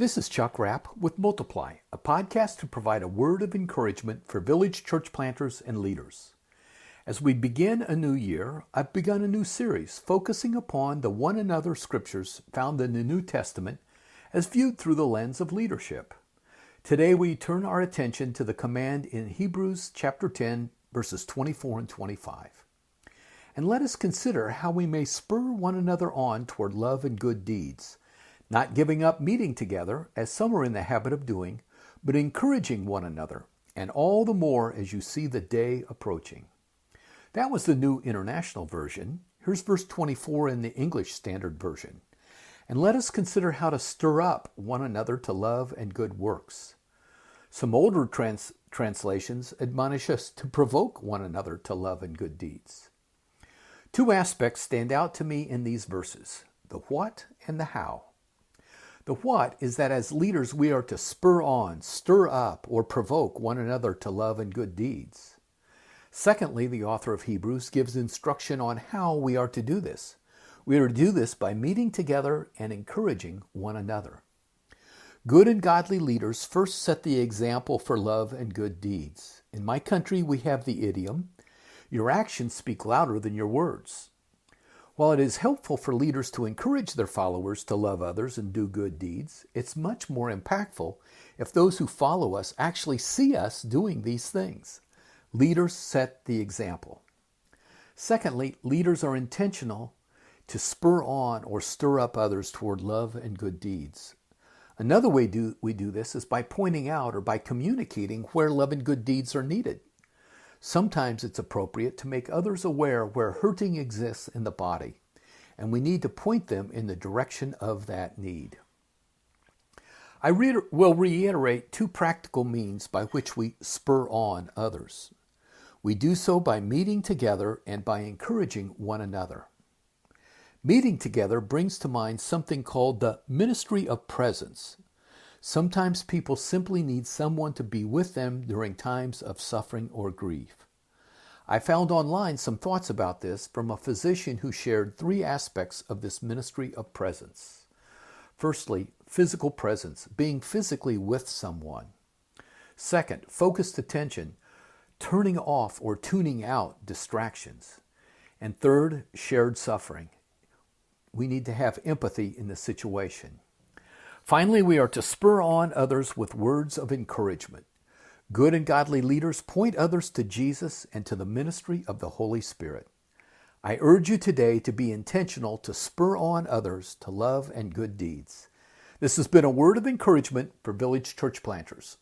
This is Chuck Rapp with Multiply, a podcast to provide a word of encouragement for village church planters and leaders. As we begin a new year, I've begun a new series focusing upon the one another scriptures found in the New Testament as viewed through the lens of leadership. Today we turn our attention to the command in Hebrews chapter 10, verses 24 and 25. And let us consider how we may spur one another on toward love and good deeds, not giving up meeting together, as some are in the habit of doing, but encouraging one another, and all the more as you see the day approaching. That was the New International Version. Here's verse 24 in the English Standard Version. And let us consider how to stir up one another to love and good works. Some older translations admonish us to provoke one another to love and good deeds. Two aspects stand out to me in these verses, the what and the how. The what is that as leaders we are to spur on, stir up, or provoke one another to love and good deeds. Secondly, the author of Hebrews gives instruction on how we are to do this. We are to do this by meeting together and encouraging one another. Good and godly leaders first set the example for love and good deeds. In my country, we have the idiom, "Your actions speak louder than your words." While it is helpful for leaders to encourage their followers to love others and do good deeds, it's much more impactful if those who follow us actually see us doing these things. Leaders set the example. Secondly, leaders are intentional to spur on or stir up others toward love and good deeds. Another way we do this is by pointing out or by communicating where love and good deeds are needed. Sometimes it's appropriate to make others aware where hurting exists in the body, and we need to point them in the direction of that need. I will reiterate two practical means by which we spur on others. We do so by meeting together and by encouraging one another. Meeting together brings to mind something called the ministry of presence. Sometimes people simply need someone to be with them during times of suffering or grief. I found online some thoughts about this from a physician who shared three aspects of this ministry of presence. Firstly, physical presence, being physically with someone. Second, focused attention, turning off or tuning out distractions. And third, shared suffering. We need to have empathy in the situation. Finally, we are to spur on others with words of encouragement. Good and godly leaders point others to Jesus and to the ministry of the Holy Spirit. I urge you today to be intentional to spur on others to love and good deeds. This has been a word of encouragement for village church planters.